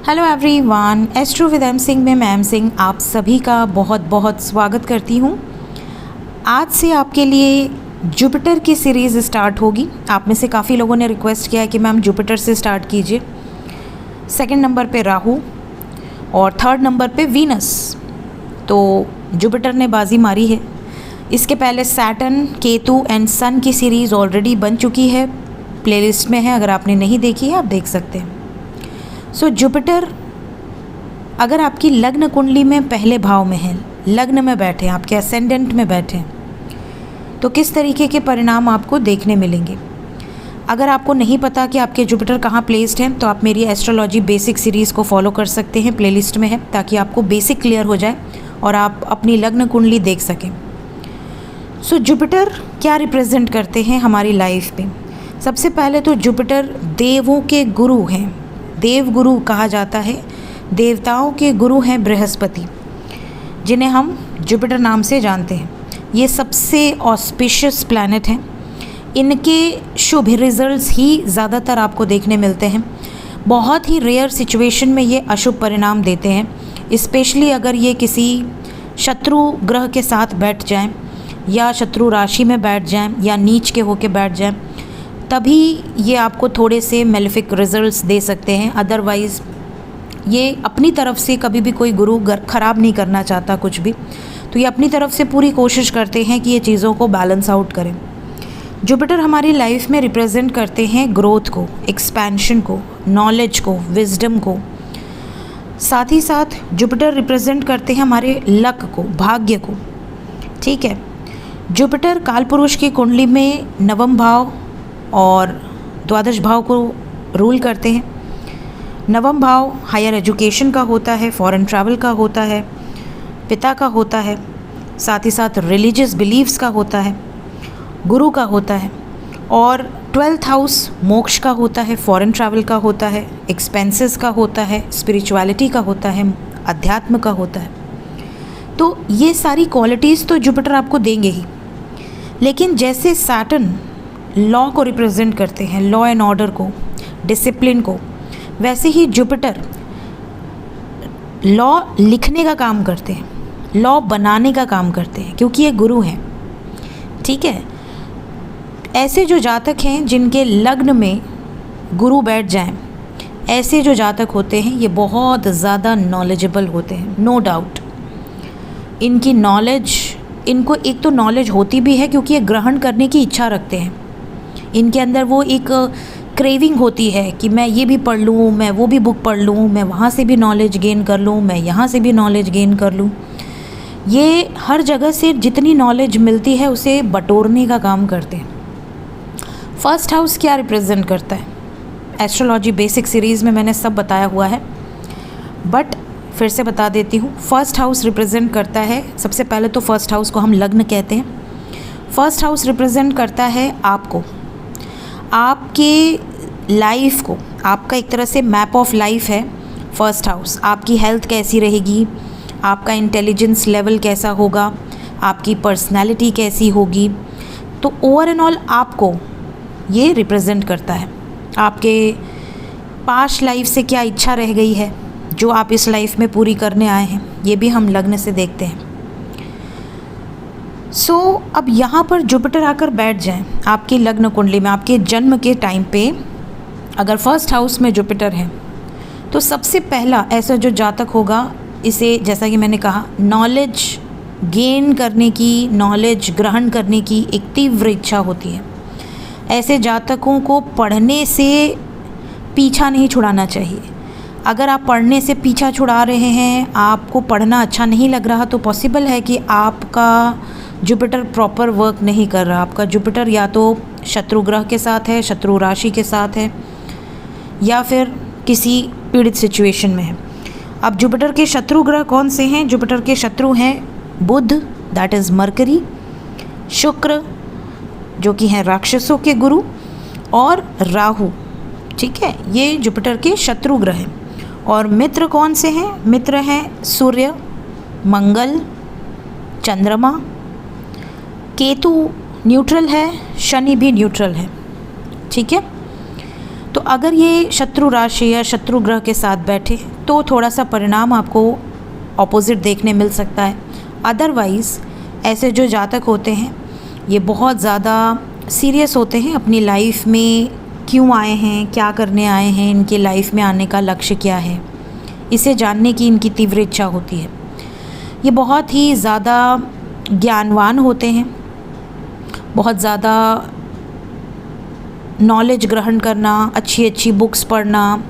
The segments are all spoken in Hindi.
Hello everyone, astro with M Singh में मैं एम सिंह आप सभी का बहुत बहुत स्वागत करती हूँ। आज से आपके लिए जुपिटर की सीरीज़ स्टार्ट होगी। आप में से काफ़ी लोगों ने रिक्वेस्ट किया है कि मैम जुपिटर से स्टार्ट कीजिए। सेकंड नंबर पे राहु और थर्ड नंबर पे वीनस, तो जुपिटर ने बाजी मारी है। इसके पहले सैटर्न, केतु एंड सन की सीरीज़ ऑलरेडी बन चुकी है, प्लेलिस्ट में है। अगर आपने नहीं देखी है आप देख सकते हैं। जुपिटर अगर आपकी लग्न कुंडली में पहले भाव में है, लग्न में बैठे, आपके असेंडेंट में बैठे, तो किस तरीके के परिणाम आपको देखने मिलेंगे। अगर आपको नहीं पता कि आपके जुपिटर कहाँ प्लेस्ड हैं, तो आप मेरी एस्ट्रोलॉजी बेसिक सीरीज़ को फॉलो कर सकते हैं, प्लेलिस्ट में है, ताकि आपको बेसिक क्लियर हो जाए और आप अपनी लग्न कुंडली देख सकें। जुपिटर क्या रिप्रेजेंट करते हैं हमारी लाइफ में। सबसे पहले तो जुपिटर देवों के गुरु हैं, देव गुरु कहा जाता है। देवताओं के गुरु हैं बृहस्पति, जिन्हें हम जुपिटर नाम से जानते हैं। ये सबसे ऑस्पिशियस प्लैनेट हैं। इनके शुभ रिजल्ट्स ही ज़्यादातर आपको देखने मिलते हैं। बहुत ही रेयर सिचुएशन में ये अशुभ परिणाम देते हैं, स्पेशली अगर ये किसी शत्रु ग्रह के साथ बैठ जाएं, या शत्रु राशि में बैठ जाएं, या नीच के होके बैठ जाएं, तभी ये आपको थोड़े से मेलेफिक रिजल्ट्स दे सकते हैं। अदरवाइज़ ये अपनी तरफ से कभी भी कोई गुरु ख़राब नहीं करना चाहता कुछ भी, तो ये अपनी तरफ से पूरी कोशिश करते हैं कि ये चीज़ों को बैलेंस आउट करें। जुपिटर हमारी लाइफ में रिप्रेजेंट करते हैं ग्रोथ को, एक्सपेंशन को, नॉलेज को, विजडम को। साथ ही साथ जुपिटर रिप्रेजेंट करते हैं हमारे लक को, भाग्य को। ठीक है, जुपिटर कालपुरुष की कुंडली में नवम भाव और द्वादश भाव को रूल करते हैं। नवम भाव हायर एजुकेशन का होता है, फॉरेन ट्रैवल का होता है, पिता का होता है, साथ ही साथ रिलीजियस बिलीव्स का होता है, गुरु का होता है। और 12th हाउस मोक्ष का होता है, फॉरेन ट्रैवल का होता है, एक्सपेंसेस का होता है, स्पिरिचुअलिटी का होता है, अध्यात्म का होता है। तो ये सारी क्वालिटीज़ तो जुपिटर आपको देंगे ही। लेकिन जैसे सैटर्न लॉ को रिप्रेजेंट करते हैं, लॉ एंड ऑर्डर को, डिसिप्लिन को, वैसे ही जुपिटर लॉ लिखने का काम करते हैं, लॉ बनाने का काम करते हैं, क्योंकि ये गुरु हैं। ठीक है, ऐसे जो जातक हैं जिनके लग्न में गुरु बैठ जाएं, ऐसे जो जातक होते हैं ये बहुत ज़्यादा नॉलेजेबल होते हैं, नो डाउट। इनकी नॉलेज, इनको एक तो नॉलेज होती भी है क्योंकि ये ग्रहण करने की इच्छा रखते हैं। इनके अंदर वो एक क्रेविंग होती है कि मैं ये भी पढ़ लूँ, मैं वो भी बुक पढ़ लूँ, मैं वहाँ से भी नॉलेज गेन कर लूँ, मैं यहाँ से भी नॉलेज गेन कर लूँ। ये हर जगह से जितनी नॉलेज मिलती है उसे बटोरने का काम करते हैं। फर्स्ट हाउस क्या रिप्रेजेंट करता है, एस्ट्रोलॉजी बेसिक सीरीज़ में मैंने सब बताया हुआ है, बट फिर से बता देती हूँ। फर्स्ट हाउस रिप्रेजेंट करता है, सबसे पहले तो फर्स्ट हाउस को हम लग्न कहते हैं। फर्स्ट हाउस रिप्रेजेंट करता है आपको, आपके लाइफ को, आपका एक तरह से मैप ऑफ लाइफ है फर्स्ट हाउस। आपकी हेल्थ कैसी रहेगी, आपका इंटेलिजेंस लेवल कैसा होगा, आपकी पर्सनालिटी कैसी होगी, तो ओवर एंड ऑल आपको ये रिप्रेजेंट करता है। आपके पास्ट लाइफ से क्या इच्छा रह गई है जो आप इस लाइफ में पूरी करने आए हैं, ये भी हम लग्न से देखते हैं। अब यहाँ पर जुपिटर आकर बैठ जाएं आपकी लग्न कुंडली में, आपके जन्म के टाइम पे अगर फर्स्ट हाउस में जुपिटर है, तो सबसे पहला ऐसा जो जातक होगा, इसे जैसा कि मैंने कहा, नॉलेज गेन करने की, नॉलेज ग्रहण करने की एक तीव्र इच्छा होती है। ऐसे जातकों को पढ़ने से पीछा नहीं छुड़ाना चाहिए। अगर आप पढ़ने से पीछा छुड़ा रहे हैं, आपको पढ़ना अच्छा नहीं लग रहा, तो पॉसिबल है कि आपका जुपिटर प्रॉपर वर्क नहीं कर रहा। आपका जुपिटर या तो शत्रु ग्रह के साथ है, शत्रु राशि के साथ है, या फिर किसी पीड़ित सिचुएशन में है। अब जुपिटर के शत्रु ग्रह कौन से हैं? जुपिटर के शत्रु हैं बुध, दैट इज़ मरकरी, शुक्र जो कि हैं राक्षसों के गुरु, और राहु। ठीक है, ये जुपिटर के शत्रु ग्रह हैं। और मित्र कौन से हैं? मित्र हैं सूर्य, मंगल, चंद्रमा, केतु न्यूट्रल है, शनि भी न्यूट्रल है। ठीक है, तो अगर ये शत्रु राशि या शत्रु ग्रह के साथ बैठे तो थोड़ा सा परिणाम आपको ऑपोजिट देखने मिल सकता है। अदरवाइज़ ऐसे जो जातक होते हैं ये बहुत ज़्यादा सीरियस होते हैं अपनी लाइफ में, क्यों आए हैं, क्या करने आए हैं, इनके लाइफ में आने का लक्ष्य क्या है, इसे जानने की इनकी तीव्र इच्छा होती है। ये बहुत ही ज़्यादा ज्ञानवान होते हैं, बहुत ज़्यादा नॉलेज ग्रहण करना, अच्छी अच्छी बुक्स पढ़ना,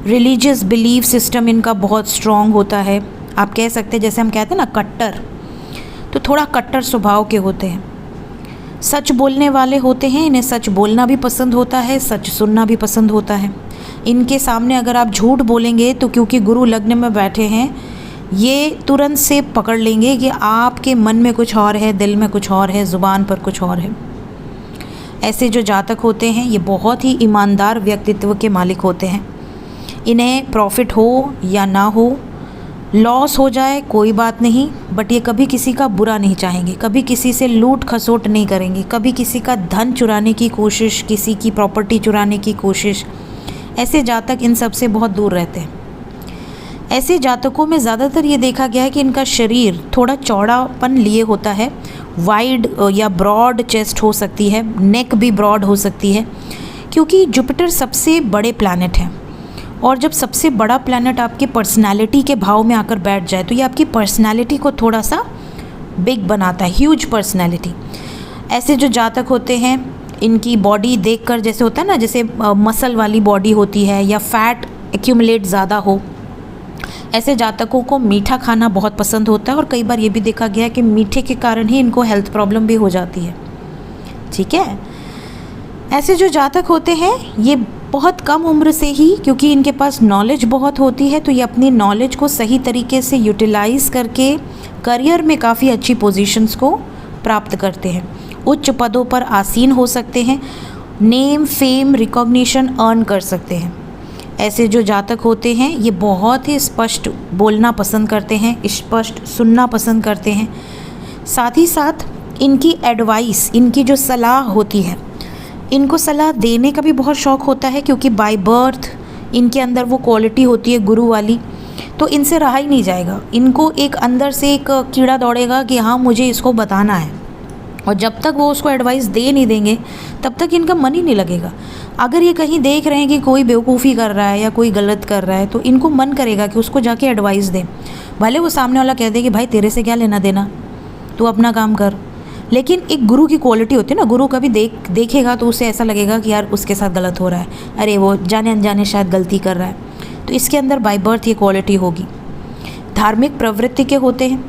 रिलीजियस बिलीफ सिस्टम इनका बहुत स्ट्रॉन्ग होता है। आप कह सकते हैं जैसे हम कहते हैं ना कट्टर, तो थोड़ा कट्टर स्वभाव के होते हैं। सच बोलने वाले होते हैं, इन्हें सच बोलना भी पसंद होता है, सच सुनना भी पसंद होता है। इनके सामने अगर आप झूठ बोलेंगे तो क्योंकि गुरु लग्न में बैठे हैं ये तुरंत से पकड़ लेंगे कि आपके मन में कुछ और है, दिल में कुछ और है, ज़ुबान पर कुछ और है। ऐसे जो जातक होते हैं ये बहुत ही ईमानदार व्यक्तित्व के मालिक होते हैं। इन्हें प्रॉफिट हो या ना हो, लॉस हो जाए कोई बात नहीं, बट ये कभी किसी का बुरा नहीं चाहेंगे, कभी किसी से लूट खसोट नहीं करेंगे, कभी किसी का धन चुराने की कोशिश, किसी की प्रॉपर्टी चुराने की कोशिश। ऐसे जातक इन सब से बहुत दूर रहते हैं। ऐसे जातकों में ज़्यादातर ये देखा गया है कि इनका शरीर थोड़ा चौड़ापन लिए होता है, वाइड या ब्रॉड चेस्ट हो सकती है, नेक भी ब्रॉड हो सकती है, क्योंकि जुपिटर सबसे बड़े प्लैनेट हैं। और जब सबसे बड़ा प्लैनेट आपके पर्सनालिटी के भाव में आकर बैठ जाए तो ये आपकी पर्सनालिटी को थोड़ा सा बिग बनाता है, ह्यूज पर्सनालिटी। ऐसे जो जातक होते हैं इनकी बॉडी देखकर जैसे होता है ना, जैसे मसल वाली बॉडी होती है या फैट एक्यूमुलेट ज़्यादा हो, ऐसे जातकों को मीठा खाना बहुत पसंद होता है। और कई बार ये भी देखा गया है कि मीठे के कारण ही इनको हेल्थ प्रॉब्लम भी हो जाती है। ठीक है, ऐसे जो जातक होते हैं ये बहुत कम उम्र से ही, क्योंकि इनके पास नॉलेज बहुत होती है, तो ये अपनी नॉलेज को सही तरीके से यूटिलाइज़ करके करियर में काफ़ी अच्छी पोजीशंस को प्राप्त करते हैं, उच्च पदों पर आसीन हो सकते हैं, नेम फेम रिकॉग्निशन अर्न कर सकते हैं। ऐसे जो जातक होते हैं ये बहुत ही स्पष्ट बोलना पसंद करते हैं, स्पष्ट सुनना पसंद करते हैं। साथ ही साथ इनकी एडवाइस, इनकी जो सलाह होती है, इनको सलाह देने का भी बहुत शौक़ होता है, क्योंकि बाय बर्थ इनके अंदर वो क्वालिटी होती है गुरु वाली, तो इनसे रहा ही नहीं जाएगा। इनको एक अंदर से एक कीड़ा दौड़ेगा कि हाँ मुझे इसको बताना है, और जब तक वो उसको एडवाइस दे नहीं देंगे तब तक इनका मन ही नहीं लगेगा। अगर ये कहीं देख रहे हैं कि कोई बेवकूफ़ी कर रहा है या कोई गलत कर रहा है तो इनको मन करेगा कि उसको जाके एडवाइस दें, भले वो सामने वाला कह दे कि भाई तेरे से क्या लेना देना, तू अपना काम कर। लेकिन एक गुरु की क्वालिटी होती है ना, गुरु कभी देखेगा तो उसे ऐसा लगेगा कि यार उसके साथ गलत हो रहा है, अरे वो जाने अनजाने शायद गलती कर रहा है, तो इसके अंदर बाय बर्थ ये क्वालिटी होगी। धार्मिक प्रवृत्ति के होते हैं,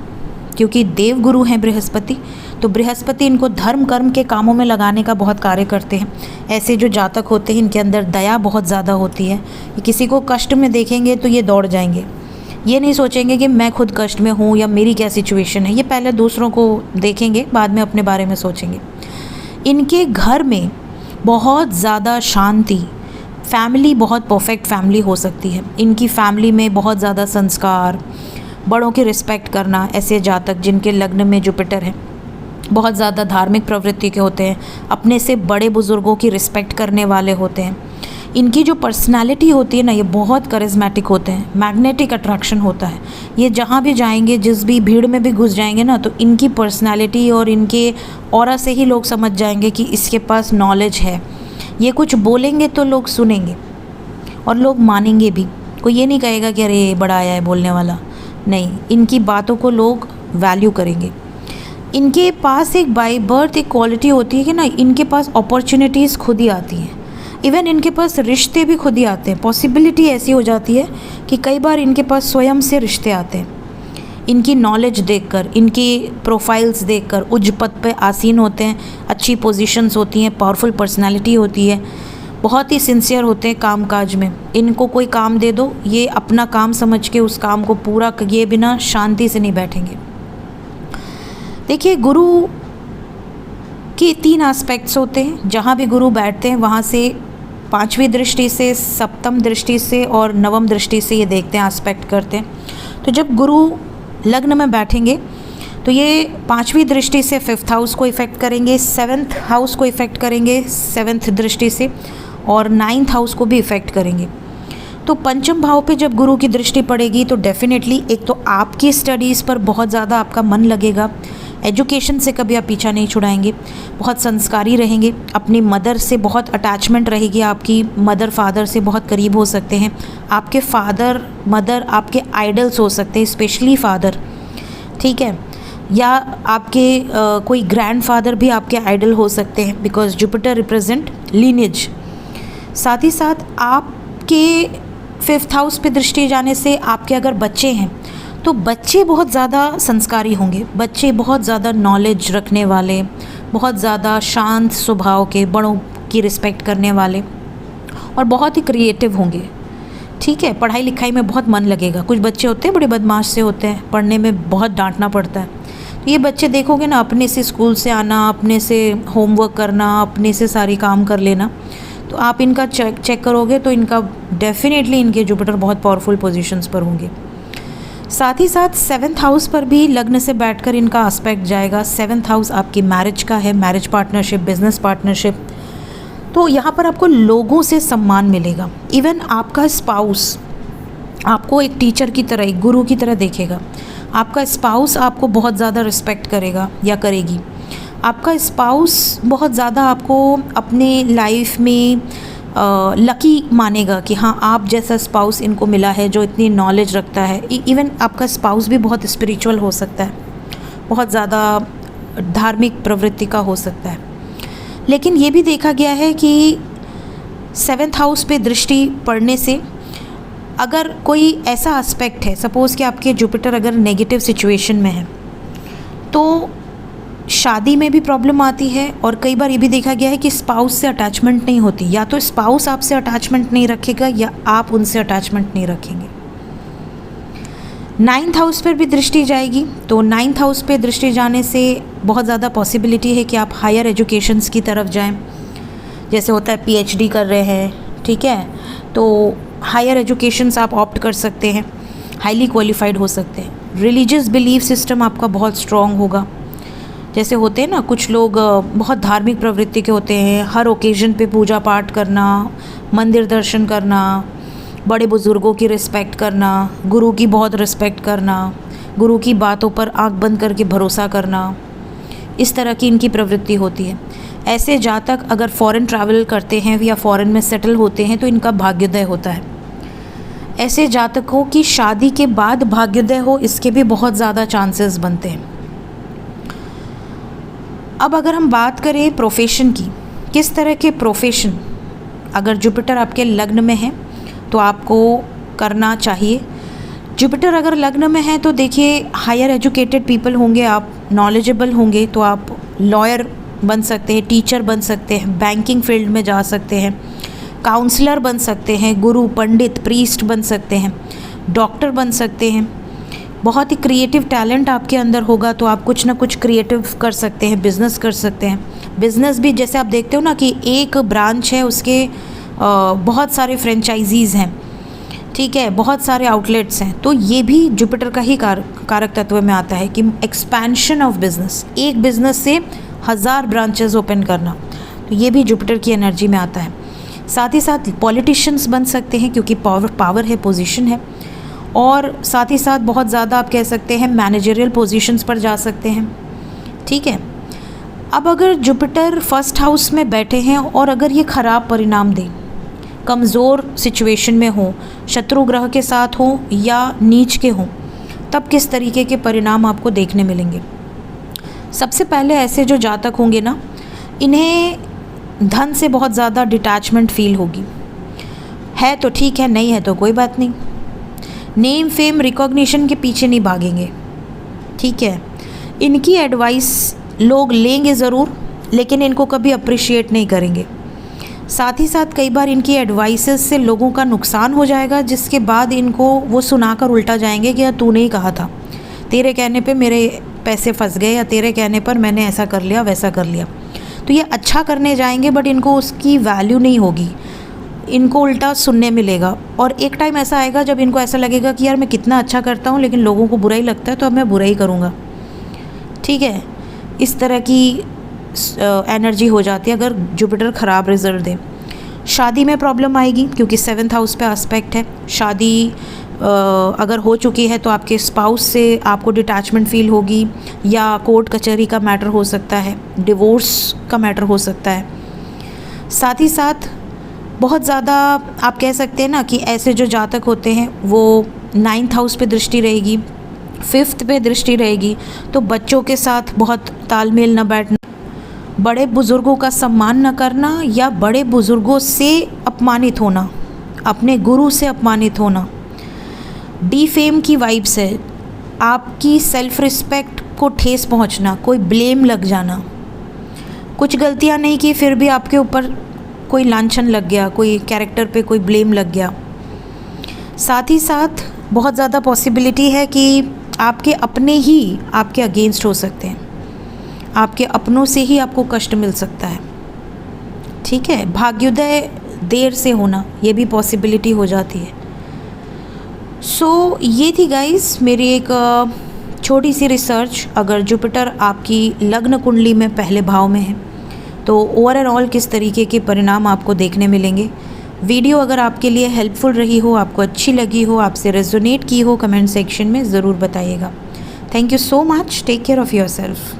क्योंकि देव गुरु हैं बृहस्पति, तो बृहस्पति इनको धर्म कर्म के कामों में लगाने का बहुत कार्य करते हैं। ऐसे जो जातक होते हैं इनके अंदर दया बहुत ज़्यादा होती है, ये किसी को कष्ट में देखेंगे तो ये दौड़ जाएंगे, ये नहीं सोचेंगे कि मैं खुद कष्ट में हूँ या मेरी क्या सिचुएशन है, ये पहले दूसरों को देखेंगे, बाद में अपने बारे में सोचेंगे। इनके घर में बहुत ज़्यादा शांति, फैमिली बहुत परफेक्ट फैमिली हो सकती है। इनकी फैमिली में बहुत ज़्यादा संस्कार, बड़ों की रिस्पेक्ट करना। ऐसे जातक जिनके लग्न में जुपिटर है बहुत ज़्यादा धार्मिक प्रवृत्ति के होते हैं, अपने से बड़े बुज़ुर्गों की रिस्पेक्ट करने वाले होते हैं। इनकी जो पर्सनालिटी होती है ना, ये बहुत करिश्मेटिक होते हैं, मैग्नेटिक अट्रैक्शन होता है। ये जहाँ भी जाएंगे, जिस भी भीड़ में भी घुस जाएंगे ना, तो इनकी पर्सनालिटी और इनके ऑरा से ही लोग समझ जाएंगे कि इसके पास नॉलेज है। ये कुछ बोलेंगे तो लोग सुनेंगे और लोग मानेंगे भी, कोई ये नहीं कहेगा कि अरे बड़ा आया है बोलने वाला, नहीं, इनकी बातों को लोग वैल्यू करेंगे। इनके पास एक बाय बर्थ एक क्वालिटी होती है कि ना, इनके पास अपॉर्चुनिटीज़ खुद ही आती हैं, इवन इनके पास रिश्ते भी खुद ही आते हैं। पॉसिबिलिटी ऐसी हो जाती है कि कई बार इनके पास स्वयं से रिश्ते आते हैं। इनकी नॉलेज देखकर, इनकी प्रोफाइल्स देखकर उच्च पद पे आसीन होते हैं, अच्छी पोजीशंस होती हैं, पावरफुल पर्सनालिटी होती है, बहुत ही सिंसियर होते हैं काम काज में। इनको कोई काम दे दो, ये अपना काम समझ के उस काम को पूरा किए बिना शांति से नहीं बैठेंगे। देखिए, गुरु के 3 एस्पेक्ट्स होते हैं, जहाँ भी गुरु बैठते हैं वहाँ से 5वीं दृष्टि से, सप्तम दृष्टि से और नवम दृष्टि से ये देखते हैं, एस्पेक्ट करते हैं। तो जब गुरु लग्न में बैठेंगे तो ये 5वीं दृष्टि से 5th हाउस को इफ़ेक्ट करेंगे, 7th हाउस को इफ़ेक्ट करेंगे 7th दृष्टि से, और 9th हाउस को भी इफ़ेक्ट करेंगे। तो पंचम भाव पे जब गुरु की दृष्टि पड़ेगी तो डेफिनेटली एक तो आपकी स्टडीज़ पर बहुत ज़्यादा आपका मन लगेगा, एजुकेशन से कभी आप पीछा नहीं छुड़ाएंगे, बहुत संस्कारी रहेंगे, अपनी मदर से बहुत अटैचमेंट रहेगी, आपकी मदर फादर से बहुत करीब हो सकते हैं, आपके फादर मदर आपके आइडल्स हो सकते हैं, स्पेशली फादर, ठीक है, या आपके कोई ग्रैंडफादर भी आपके आइडल हो सकते हैं, बिकॉज जुपिटर रिप्रेजेंट लीनेज। साथ ही साथ आपके 5th हाउस पे दृष्टि जाने से आपके अगर बच्चे हैं तो बच्चे बहुत ज़्यादा संस्कारी होंगे, बच्चे बहुत ज़्यादा नॉलेज रखने वाले, बहुत ज़्यादा शांत स्वभाव के, बड़ों की रिस्पेक्ट करने वाले और बहुत ही क्रिएटिव होंगे, ठीक है। पढ़ाई लिखाई में बहुत मन लगेगा। कुछ बच्चे होते हैं बड़े बदमाश से होते हैं, पढ़ने में बहुत डांटना पड़ता है, तो ये बच्चे देखोगे ना, अपने से स्कूल से आना, अपने से होमवर्क करना, अपने से सारी काम कर लेना, तो आप इनका चेक करोगे तो इनका डेफिनेटली इनके जुपिटर बहुत पावरफुल पोजीशंस पर होंगे। साथ ही साथ 7th हाउस पर भी लग्न से बैठकर इनका एस्पेक्ट जाएगा। 7th हाउस आपकी मैरिज का है, मैरिज पार्टनरशिप, बिजनेस पार्टनरशिप, तो यहाँ पर आपको लोगों से सम्मान मिलेगा। इवन आपका स्पाउस आपको एक टीचर की तरह, एक गुरु की तरह देखेगा। आपका स्पाउस आपको बहुत ज़्यादा रिस्पेक्ट करेगा या करेगी। आपका स्पाउस बहुत ज़्यादा आपको अपने लाइफ में लकी मानेगा कि हाँ, आप जैसा स्पाउस इनको मिला है जो इतनी नॉलेज रखता है। इवन आपका स्पाउस भी बहुत स्पिरिचुअल हो सकता है, बहुत ज़्यादा धार्मिक प्रवृत्ति का हो सकता है। लेकिन ये भी देखा गया है कि 7th हाउस पे दृष्टि पड़ने से अगर कोई ऐसा एस्पेक्ट है, सपोज़ कि आपके जुपिटर अगर नेगेटिव सिचुएशन में है तो शादी में भी प्रॉब्लम आती है, और कई बार ये भी देखा गया है कि स्पाउस से अटैचमेंट नहीं होती, या तो स्पाउस आपसे अटैचमेंट नहीं रखेगा या आप उनसे अटैचमेंट नहीं रखेंगे। 9th हाउस पर भी दृष्टि जाएगी, तो 9th हाउस पे दृष्टि जाने से बहुत ज़्यादा पॉसिबिलिटी है कि आप हायर एजुकेशंस की तरफ जाएं। जैसे होता है PhD कर रहे हैं, ठीक है, तो हायर एजुकेशंस आप ऑप्ट कर सकते हैं, हाईली क्वालिफाइड हो सकते हैं। रिलीजियस बिलीफ सिस्टम आपका बहुत स्ट्रॉन्ग होगा। जैसे होते हैं ना, कुछ लोग बहुत धार्मिक प्रवृत्ति के होते हैं, हर ओकेजन पे पूजा पाठ करना, मंदिर दर्शन करना, बड़े बुज़ुर्गों की रिस्पेक्ट करना, गुरु की बहुत रिस्पेक्ट करना, गुरु की बातों पर आंख बंद करके भरोसा करना, इस तरह की इनकी प्रवृत्ति होती है। ऐसे जातक अगर फॉरेन ट्रैवल करते हैं या फॉरेन में सेटल होते हैं तो इनका भाग्योदय होता है। ऐसे जातकों की शादी के बाद भाग्योदय हो, इसके भी बहुत ज़्यादा चांसेस बनते हैं। अब अगर हम बात करें प्रोफेशन की, किस तरह के प्रोफेशन अगर जुपिटर आपके लग्न में है तो आपको करना चाहिए। जुपिटर अगर लग्न में है तो देखिए, हायर एजुकेटेड पीपल होंगे, आप नॉलेजेबल होंगे, तो आप लॉयर बन सकते हैं, टीचर बन सकते हैं, बैंकिंग फील्ड में जा सकते हैं, काउंसलर बन सकते हैं, गुरु, पंडित, प्रीस्ट बन सकते हैं, डॉक्टर बन सकते हैं। बहुत ही क्रिएटिव टैलेंट आपके अंदर होगा तो आप कुछ ना कुछ क्रिएटिव कर सकते हैं, बिज़नेस कर सकते हैं। बिज़नेस भी जैसे आप देखते हो ना कि एक ब्रांच है, उसके बहुत सारे फ्रेंचाइजीज़ हैं, ठीक है, बहुत सारे आउटलेट्स हैं, तो ये भी जुपिटर का ही कारक तत्व में आता है कि एक्सपेंशन ऑफ बिज़नेस, एक बिज़नेस से 1000 ब्रांचेस ओपन करना, तो ये भी जुपिटर की एनर्जी में आता है। साथ ही साथ पॉलिटिशियंस बन सकते हैं क्योंकि पावर है, पोजीशन है, और साथ ही साथ बहुत ज़्यादा आप कह सकते हैं मैनेजरियल पोजीशंस पर जा सकते हैं, ठीक है। अब अगर जुपिटर 1st हाउस में बैठे हैं और अगर ये ख़राब परिणाम दें, कमज़ोर सिचुएशन में हो, शत्रु ग्रह के साथ हो या नीच के हों, तब किस तरीके के परिणाम आपको देखने मिलेंगे। सबसे पहले ऐसे जो जातक होंगे ना, इन्हें धन से बहुत ज़्यादा डिटैचमेंट फील होगी। है तो ठीक है, नहीं है तो कोई बात नहीं। नेम फेम रिकॉग्निशन के पीछे नहीं भागेंगे, ठीक है। इनकी एडवाइस लोग लेंगे ज़रूर, लेकिन इनको कभी अप्रिशिएट नहीं करेंगे। साथ ही साथ कई बार इनकी एडवाइसेस से लोगों का नुकसान हो जाएगा, जिसके बाद इनको वो सुनाकर उल्टा जाएंगे कि यार तूने ही कहा था, तेरे कहने पे मेरे पैसे फंस गए, या तेरे कहने पर मैंने ऐसा कर लिया, वैसा कर लिया। तो ये अच्छा करने जाएंगे बट इनको उसकी वैल्यू नहीं होगी, इनको उल्टा सुनने मिलेगा। और एक टाइम ऐसा आएगा जब इनको ऐसा लगेगा कि यार मैं कितना अच्छा करता हूँ लेकिन लोगों को बुरा ही लगता है, तो अब मैं बुरा ही करूँगा, ठीक है। इस तरह की एनर्जी हो जाती है अगर जुपिटर ख़राब रिजल्ट दे। शादी में प्रॉब्लम आएगी क्योंकि 7th हाउस पे एस्पेक्ट है। शादी अगर हो चुकी है तो आपके स्पाउस से आपको डिटैचमेंट फील होगी, या कोर्ट कचहरी का मैटर हो सकता है, डिवोर्स का मैटर हो सकता है। साथ ही साथ बहुत ज़्यादा आप कह सकते हैं ना कि ऐसे जो जातक होते हैं वो 9th हाउस पे दृष्टि रहेगी, 5th पे दृष्टि रहेगी, तो बच्चों के साथ बहुत तालमेल न बैठना, बड़े बुज़ुर्गों का सम्मान न करना, या बड़े बुज़ुर्गों से अपमानित होना, अपने गुरु से अपमानित होना, डीफेम की वाइब्स है, आपकी सेल्फ रिस्पेक्ट को ठेस पहुंचना, कोई ब्लेम लग जाना, कुछ गलतियां नहीं की फिर भी आपके ऊपर कोई लांछन लग गया, कोई कैरेक्टर पे कोई ब्लेम लग गया। साथ ही साथ बहुत ज़्यादा पॉसिबिलिटी है कि आपके अपने ही आपके अगेंस्ट हो सकते हैं, आपके अपनों से ही आपको कष्ट मिल सकता है। ठीक है, भाग्योदय देर से होना, ये भी पॉसिबिलिटी हो जाती है। सो ये थी गाइस मेरी एक छोटी सी रिसर्च। अगर जुपिटर आपकी लग्न कुंडली में पहले भाव में है तो ओवरऑल किस तरीके के परिणाम आपको देखने मिलेंगे। वीडियो अगर आपके लिए हेल्पफुल रही हो, आपको अच्छी लगी हो, आपसे रेजोनेट की हो, कमेंट सेक्शन में ज़रूर बताइएगा। Thank you so much. Take care of yourself.